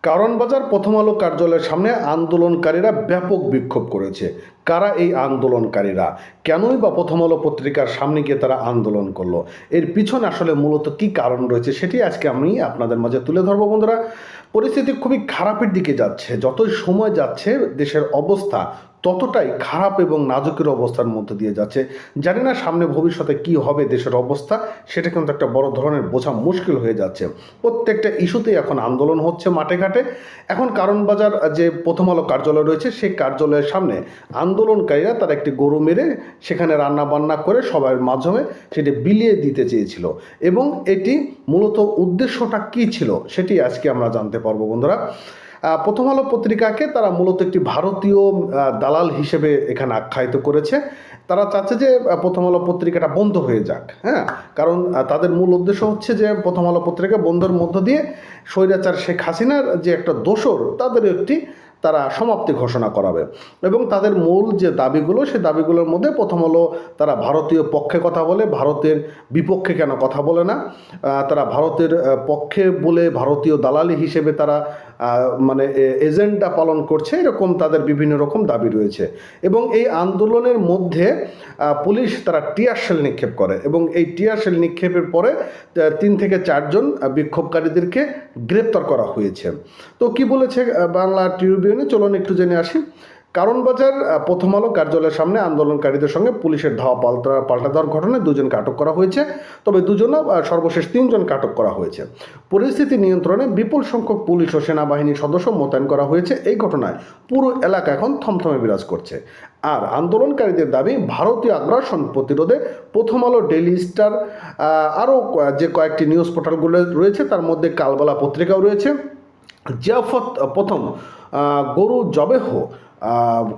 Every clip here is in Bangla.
কারণ বাজার প্রথম আলো কার্যালয়ের সামনে আন্দোলনকারীরা ব্যাপক বিক্ষোভ করেছে। কারা এই আন্দোলনকারীরা? কেনই বা প্রথম আলো পত্রিকার সামনে গিয়ে তারা আন্দোলন করলো? এর পিছনে আসলে মূলত কি কারণ রয়েছে সেটি আজকে আমি আপনাদের মাঝে তুলে ধরবো। বন্ধুরা, পরিস্থিতি খুবই খারাপের দিকে যাচ্ছে। যতই সময় যাচ্ছে দেশের অবস্থা ততটাই খারাপ এবং নাজুকের অবস্থার মধ্যে দিয়ে যাচ্ছে। জানি না সামনে ভবিষ্যতে কি হবে দেশের অবস্থা, সেটা কিন্তু একটা বড় ধরনের বোঝা মুশকিল হয়ে যাচ্ছে। প্রত্যেকটা ইস্যুতেই এখন আন্দোলন হচ্ছে মাঠে ঘাটে। এখন কারণ বাজার যে প্রথম আলো কার্যালয় রয়েছে সেই কার্যালয়ের সামনে আন্দোলনকারীরা তারা একটি গরু মেরে সেখানে রান্না বান্না করে সবার মাধ্যমে সেটি বিলিয়ে দিতে চেয়েছিল, এবং এটি মূলত উদ্দেশ্যটা কি ছিল সেটি আজকে আমরা জানতে পারবো। বন্ধুরা, প্রথম আলো পত্রিকাকে তারা মূলত একটি ভারতীয় দালাল হিসেবে এখানে আখ্যায়িত করেছে। তারা চাচ্ছে যে প্রথম আলো পত্রিকাটা বন্ধ হয়ে যাক। হ্যাঁ, কারণ তাদের মূল উদ্দেশ্য হচ্ছে যে প্রথম আলো পত্রিকা বন্ধের মধ্য দিয়ে স্বৈরাচার শেখ হাসিনার যে একটা দোসর তাদের একটি তারা সমাপ্তি ঘোষণা করাবে। এবং তাদের মূল যে দাবিগুলো সেই দাবিগুলোর মধ্যে প্রথম হলো তারা ভারতীয় পক্ষে কথা বলে, ভারতের বিপক্ষে কেন কথা বলে না। তারা ভারতের পক্ষে বলে ভারতীয় দালালি হিসেবে তারা মানে এজেন্ডা পালন করছে, এরকম তাদের বিভিন্ন রকম দাবি রয়েছে। এবং এই আন্দোলনের মধ্যে পুলিশ তারা টিয়ার শেল নিক্ষেপ করে, এবং এই টিয়ার শেল নিক্ষেপের পরে 3 থেকে 4 জন বিক্ষোভকারীদেরকে গ্রেপ্তার করা হয়েছে। তো কি বলেছে বাংলা ট্রিবিউনে, চলুন একটু জেনে আসি। কারণ বাজার প্রথম আলো কার্যালয়ের সামনে আন্দোলনকারীদের সঙ্গে পুলিশের ধাওয়া পাল্টা দেওয়ার ঘটনায় 2 জনকে আটক করা হয়েছে। তবে 2 জন সর্বশেষ 3 জনকে আটক করা হয়েছে। পরিস্থিতি নিয়ন্ত্রণে বিপুল সংখ্যক পুলিশ ও সেনাবাহিনীর সদস্য মোতায়েন করা হয়েছে। এই ঘটনায় পুরো এলাকা এখন থমথমে বিরাজ করছে। আর আন্দোলনকারীদের দাবি, ভারতীয় আগ্রাসন প্রতিরোধে প্রথম আলো, ডেইলি স্টার, আরও যে কয়েকটি নিউজ পোর্টালগুলো রয়েছে তার মধ্যে কালবেলা পত্রিকাও রয়েছে, জিয়াফত প্রথম গরু জবেহ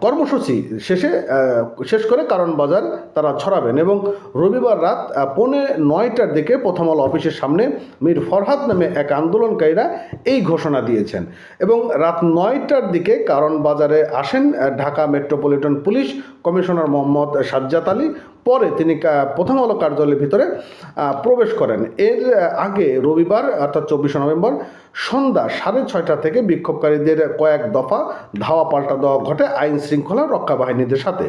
কর্মসূচি শেষ করে কারণ বাজার তারা ছড়াবেন। এবং রবিবার রাত 9:45টার দিকে প্রথম আলো অফিসের সামনে মীর ফরহাদ নামে এক আন্দোলনকারীরা এই ঘোষণা দিয়েছেন। এবং রাত 9টার দিকে কারণ বাজারে আসেন Dhaka metropolitan police commissioner Mohammad Sajjad Ali. পরে তিনি প্রথম আলো কার্যালয়ের ভিতরে প্রবেশ করেন। এর আগে রবিবার অর্থাৎ 24শে নভেম্বর সন্ধ্যা 6:30 থেকে বিক্ষোভকারীদের কয়েক দফা ধাওয়া পাল্টা দেওয়া ঘটে আইন শৃঙ্খলা রক্ষা বাহিনীদের সাথে।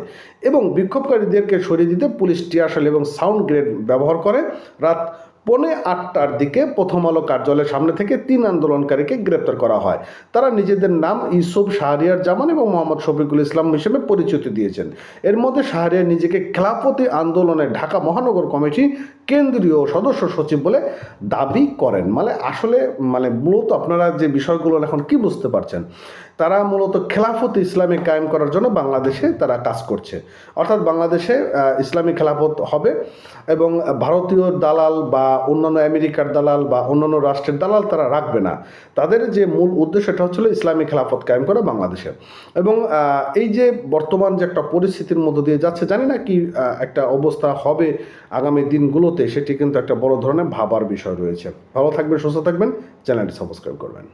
এবং বিক্ষোভকারীদেরকে সরিয়ে দিতে পুলিশ টিয়ারশেল এবং সাউন্ড গ্রেনেড ব্যবহার করে। রাত 7:45টার দিকে প্রথম আলো কার্যালয়ের সামনে থেকে 3 আন্দোলনকারীকে গ্রেপ্তার করা হয়। তারা নিজেদের নাম ইউসুফ, শাহরিয়ার জামান এবং মোহাম্মদ শফিকুল ইসলাম হিসেবে পরিচিতি দিয়েছেন। এর মধ্যে শাহরিয়ার নিজেকে খেলাফতি আন্দোলনের ঢাকা মহানগর কমিটি কেন্দ্রীয় সদস্য সচিব বলে দাবি করেন। আসলে মূলত আপনারা যে বিষয়গুলো এখন কি বুঝতে পারছেন, তারা মূলত খেলাফত ইসলামী কায়েম করার জন্য বাংলাদেশে তারা কাজ করছে। অর্থাৎ বাংলাদেশে ইসলামী খেলাফত হবে, এবং ভারতীয় দালাল বা অন্যান্য আমেরিকার দালাল বা অন্যান্য রাষ্ট্রের দালাল তারা রাখবে না। তাদের যে মূল উদ্দেশ্যটা হচ্ছিল ইসলামী খেলাফত কায়েম করা বাংলাদেশে। এবং এই যে বর্তমান যে একটা পরিস্থিতির মধ্য দিয়ে যাচ্ছে, জানি না কি একটা অবস্থা হবে আগামী দিনগুলোতে, সেটি কিন্তু একটা বড় ধরনের ভাবার বিষয় রয়েছে। ভালো থাকবেন, সুস্থ থাকবেন, চ্যানেলটি সাবস্ক্রাইব করবেন।